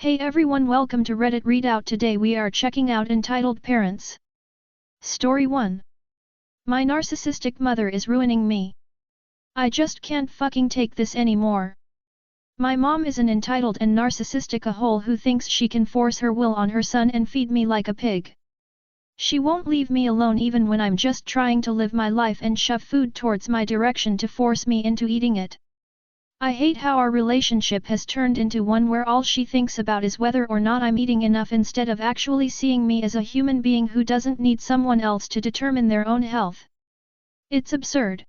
Hey everyone, welcome to Reddit Readout. Today we are checking out Entitled Parents. Story 1. My narcissistic mother is ruining me. I just can't fucking take this anymore. My mom is an entitled and narcissistic a-hole who thinks she can force her will on her son and feed me like a pig. She won't leave me alone even when I'm just trying to live my life and shove food towards my direction to force me into eating it. I hate how our relationship has turned into one where all she thinks about is whether or not I'm eating enough instead of actually seeing me as a human being who doesn't need someone else to determine their own health. It's absurd.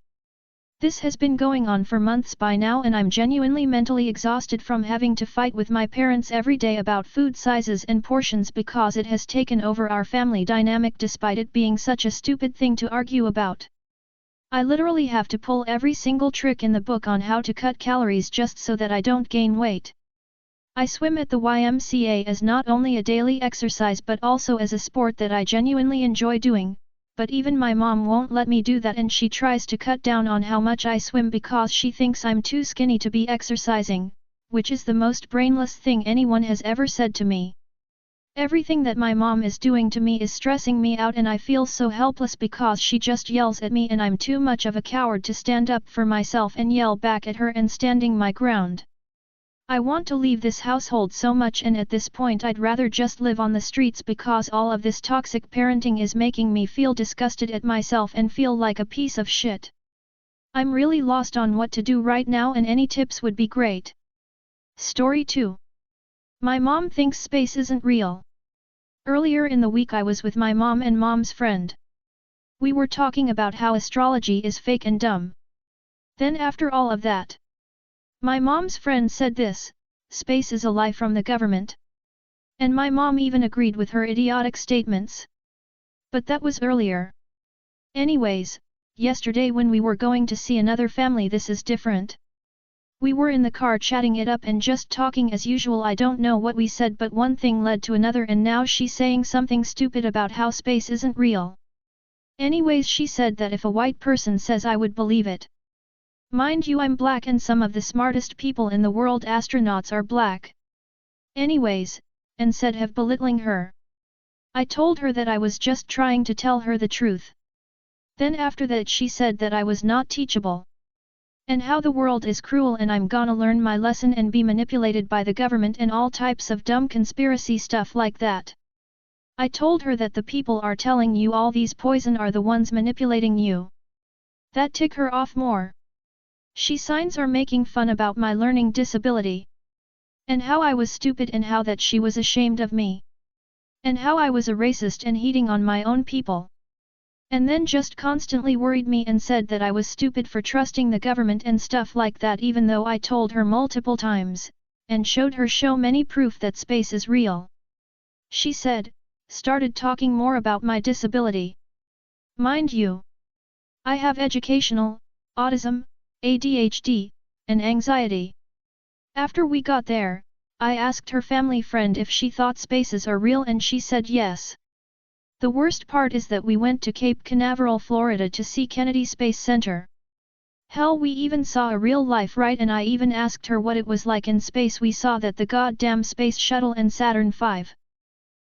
This has been going on for months by now and I'm genuinely mentally exhausted from having to fight with my parents every day about food sizes and portions because it has taken over our family dynamic despite it being such a stupid thing to argue about. I literally have to pull every single trick in the book on how to cut calories just so that I don't gain weight. I swim at the YMCA as not only a daily exercise but also as a sport that I genuinely enjoy doing, but even my mom won't let me do that and she tries to cut down on how much I swim because she thinks I'm too skinny to be exercising, which is the most brainless thing anyone has ever said to me. Everything that my mom is doing to me is stressing me out and I feel so helpless because she just yells at me and I'm too much of a coward to stand up for myself and yell back at her and standing my ground. I want to leave this household so much and at this point I'd rather just live on the streets because all of this toxic parenting is making me feel disgusted at myself and feel like a piece of shit. I'm really lost on what to do right now and any tips would be great. Story 2. My mom thinks space isn't real. Earlier in the week I was with my mom and mom's friend. We were talking about how astrology is fake and dumb. Then after all of that, my mom's friend said this: space is a lie from the government. And my mom even agreed with her idiotic statements. But that was earlier. Anyways, yesterday when we were going to see another family this is different. We were in the car chatting it up and just talking as usual. I don't know what we said but one thing led to another and now she's saying something stupid about how space isn't real. Anyways, she said that if a white person says I would believe it. Mind you, I'm black and some of the smartest people in the world astronauts are black. Anyways, and said have belittling her. I told her that I was just trying to tell her the truth. Then after that she said that I was not teachable. And how the world is cruel and I'm gonna learn my lesson and be manipulated by the government and all types of dumb conspiracy stuff like that. I told her that the people are telling you all these poison are the ones manipulating you. That ticked her off more. She signs are making fun about my learning disability. And how I was stupid and how that she was ashamed of me. And how I was a racist and hating on my own people. And then just constantly worried me and said that I was stupid for trusting the government and stuff like that even though I told her multiple times, and showed her so many proof that space is real. She started talking more about my disability. Mind you, I have educational, autism, ADHD, and anxiety. After we got there, I asked her family friend if she thought spaces are real and she said yes. The worst part is that we went to Cape Canaveral, Florida to see Kennedy Space Center. Hell, we even saw a real-life ride and I even asked her what it was like in space. We saw that the goddamn Space Shuttle and Saturn V.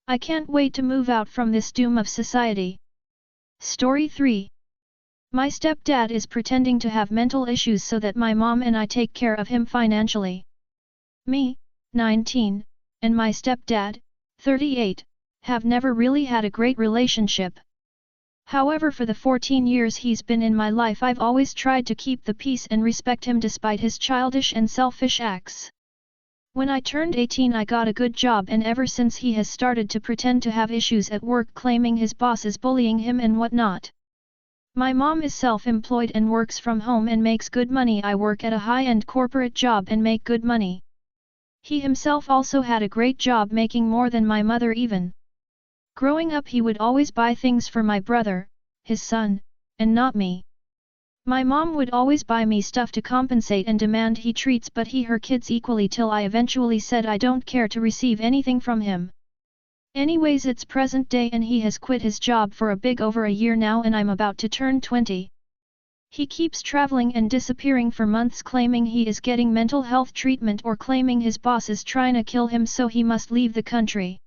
I can't wait to move out from this doom of society. Story 3. My stepdad is pretending to have mental issues so that my mom and I take care of him financially. Me, 19, and my stepdad, 38. Have never really had a great relationship. However, for the 14 years he's been in my life I've always tried to keep the peace and respect him despite his childish and selfish acts. When I turned 18 I got a good job and ever since he has started to pretend to have issues at work claiming his boss is bullying him and whatnot. My mom is self-employed and works from home and makes good money. I work at a high-end corporate job and make good money. He himself also had a great job making more than my mother even. Growing up he would always buy things for my brother, his son, and not me. My mom would always buy me stuff to compensate and demand he treats but he her kids equally till I eventually said I don't care to receive anything from him. Anyways, it's present day and he has quit his job for a bit over a year now and I'm about to turn 20. He keeps traveling and disappearing for months, claiming he is getting mental health treatment or claiming his boss is trying to kill him so he must leave the country.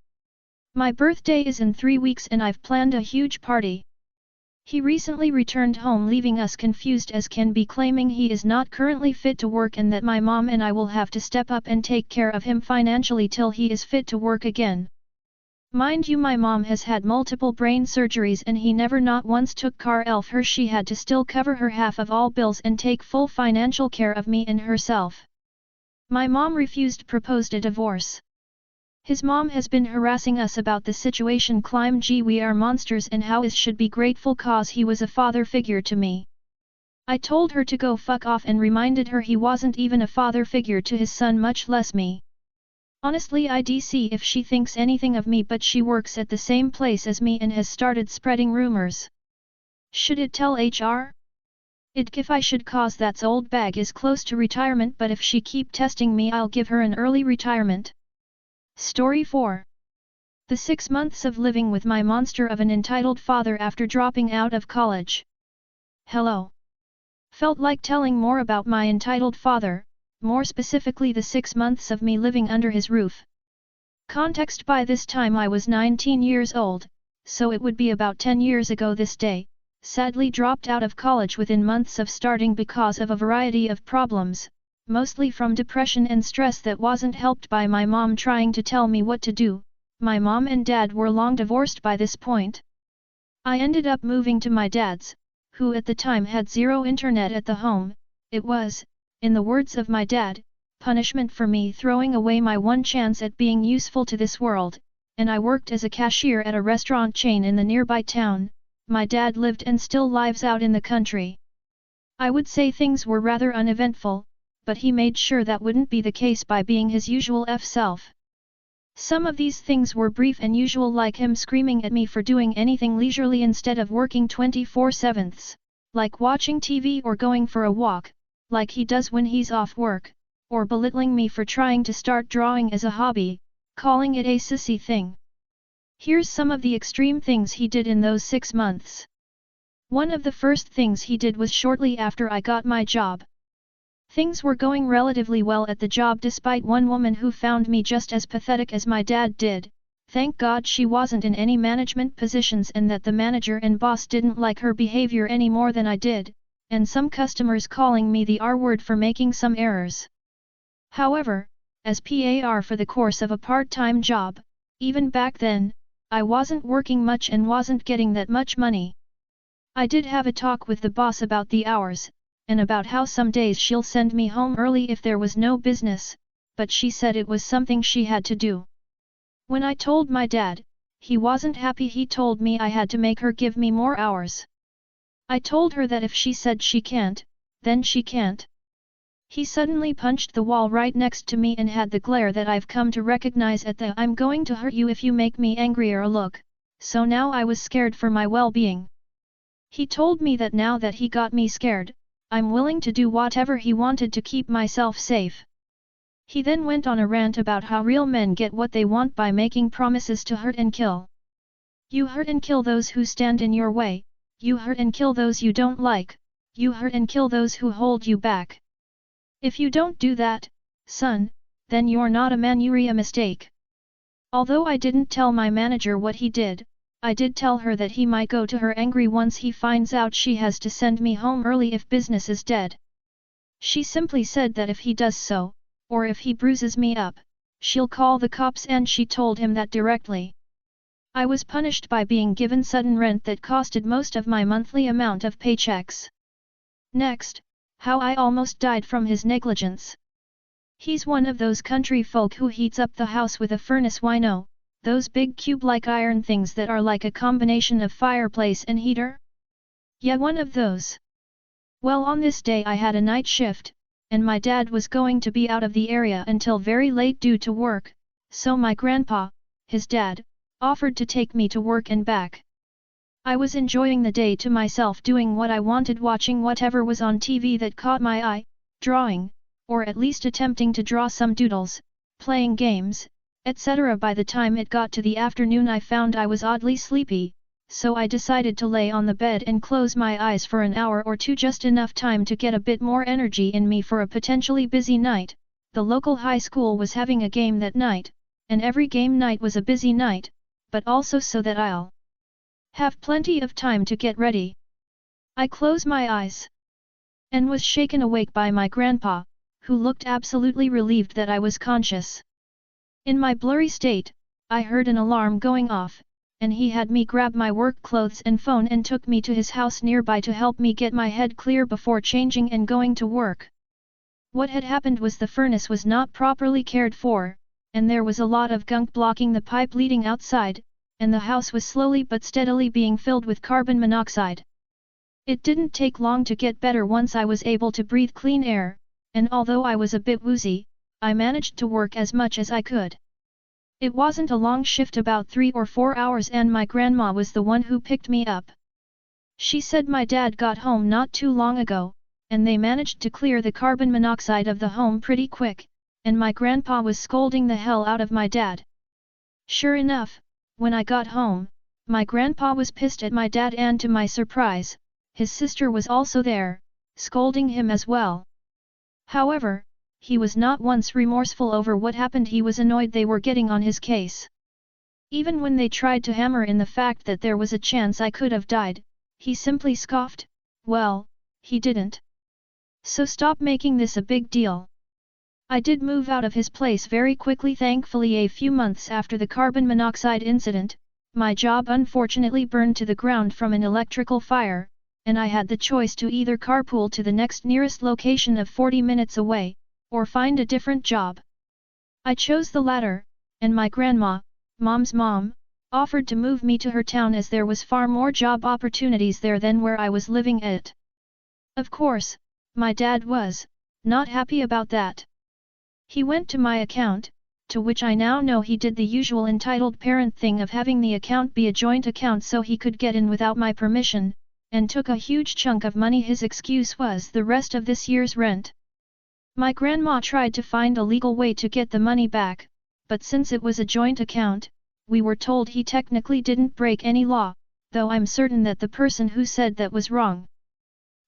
My birthday is in 3 weeks and I've planned a huge party. He recently returned home, leaving us confused as can be, claiming he is not currently fit to work and that my mom and I will have to step up and take care of him financially till he is fit to work again. Mind you, my mom has had multiple brain surgeries and he never not once took care of her. She had to still cover her half of all bills and take full financial care of me and herself. My mom refused, proposed a divorce. His mom has been harassing us about the situation, climb gee we are monsters and how is should be grateful cause he was a father figure to me. I told her to go fuck off and reminded her he wasn't even a father figure to his son, much less me. Honestly, I'd see if she thinks anything of me, but she works at the same place as me and has started spreading rumors. Should it tell HR? If I should cause that's old bag is close to retirement, but if she keep testing me I'll give her an early retirement. Story 4. The 6 months of living with my monster of an entitled father after dropping out of college. Hello. Felt like telling more about my entitled father, more specifically the 6 months of me living under his roof. Context: by this time I was 19 years old, so it would be about 10 years ago this day. Sadly dropped out of college within months of starting because of a variety of problems, mostly from depression and stress that wasn't helped by my mom trying to tell me what to do. My mom and dad were long divorced by this point. I ended up moving to my dad's, who at the time had zero internet at the home. It was, in the words of my dad, punishment for me throwing away my one chance at being useful to this world, and I worked as a cashier at a restaurant chain in the nearby town. My dad lived and still lives out in the country. I would say things were rather uneventful, but he made sure that wouldn't be the case by being his usual self. Some of these things were brief and usual, like him screaming at me for doing anything leisurely instead of working 24/7, like watching TV or going for a walk, like he does when he's off work, or belittling me for trying to start drawing as a hobby, calling it a sissy thing. Here's some of the extreme things he did in those 6 months. One of the first things he did was shortly after I got my job. Things were going relatively well at the job despite one woman who found me just as pathetic as my dad did. Thank God she wasn't in any management positions and that the manager and boss didn't like her behavior any more than I did, and some customers calling me the R word for making some errors. However, as PAR for the course of a part-time job, even back then, I wasn't working much and wasn't getting that much money. I did have a talk with the boss about the hours, and about how some days she'll send me home early if there was no business, but she said it was something she had to do. When I told my dad, he wasn't happy. He told me I had to make her give me more hours. I told her that if she said she can't, then she can't. He suddenly punched the wall right next to me and had the glare that I've come to recognize at the "I'm going to hurt you if you make me angrier" look, so now I was scared for my well-being. He told me that now that he got me scared, I'm willing to do whatever he wanted to keep myself safe. He then went on a rant about how real men get what they want by making promises to hurt and kill. You hurt and kill those who stand in your way, you hurt and kill those you don't like, you hurt and kill those who hold you back. If you don't do that, son, then you're not a man, you're a mistake. Although I didn't tell my manager what he did, I did tell her that he might go to her angry once he finds out she has to send me home early if business is dead. She simply said that if he does so, or if he bruises me up, she'll call the cops, and she told him that directly. I was punished by being given sudden rent that costed most of my monthly amount of paychecks. Next, how I almost died from his negligence. He's one of those country folk who heats up the house with a furnace, wino, those big cube-like iron things that are like a combination of fireplace and heater? Yeah, one of those. Well, on this day I had a night shift, and my dad was going to be out of the area until very late due to work, so my grandpa, his dad, offered to take me to work and back. I was enjoying the day to myself, doing what I wanted, watching whatever was on TV that caught my eye, drawing, or at least attempting to draw some doodles, playing games, etc. By the time it got to the afternoon I found I was oddly sleepy, so I decided to lay on the bed and close my eyes for an hour or two, just enough time to get a bit more energy in me for a potentially busy night. The local high school was having a game that night, and every game night was a busy night, but also so that I'll have plenty of time to get ready. I closed my eyes and was shaken awake by my grandpa, who looked absolutely relieved that I was conscious. In my blurry state, I heard an alarm going off, and he had me grab my work clothes and phone and took me to his house nearby to help me get my head clear before changing and going to work. What had happened was the furnace was not properly cared for, and there was a lot of gunk blocking the pipe leading outside, and the house was slowly but steadily being filled with carbon monoxide. It didn't take long to get better once I was able to breathe clean air, and although I was a bit woozy, I managed to work as much as I could. It wasn't a long shift, about 3 or 4 hours, and my grandma was the one who picked me up. She said my dad got home not too long ago, and they managed to clear the carbon monoxide of the home pretty quick, and my grandpa was scolding the hell out of my dad. Sure enough, when I got home, my grandpa was pissed at my dad, and to my surprise, his sister was also there, scolding him as well. However, he was not once remorseful over what happened. He was annoyed they were getting on his case. Even when they tried to hammer in the fact that there was a chance I could have died, he simply scoffed. Well, he didn't. So stop making this a big deal. I did move out of his place very quickly. Thankfully, a few months after the carbon monoxide incident, my job unfortunately burned to the ground from an electrical fire, and I had the choice to either carpool to the next nearest location of 40 minutes away, or find a different job. I chose the latter, and my grandma, Mom's mom, offered to move me to her town as there was far more job opportunities there than where I was living at. Of course, my dad was not happy about that. He went to my account, to which I now know he did the usual entitled parent thing of having the account be a joint account so he could get in without my permission, and took a huge chunk of money. His excuse was the rest of this year's rent. My grandma tried to find a legal way to get the money back, but since it was a joint account, we were told he technically didn't break any law, though I'm certain that the person who said that was wrong.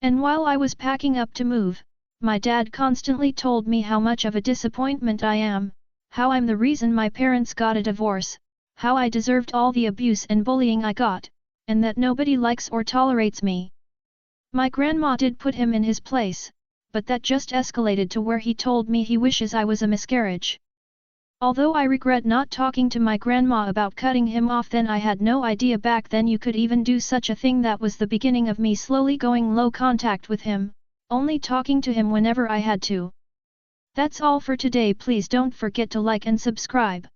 And while I was packing up to move, my dad constantly told me how much of a disappointment I am, how I'm the reason my parents got a divorce, how I deserved all the abuse and bullying I got, and that nobody likes or tolerates me. My grandma did put him in his place, but that just escalated to where he told me he wishes I was a miscarriage. Although I regret not talking to my grandma about cutting him off then, I had no idea back then you could even do such a thing. That was the beginning of me slowly going low contact with him, only talking to him whenever I had to. That's all for today. Please don't forget to like and subscribe.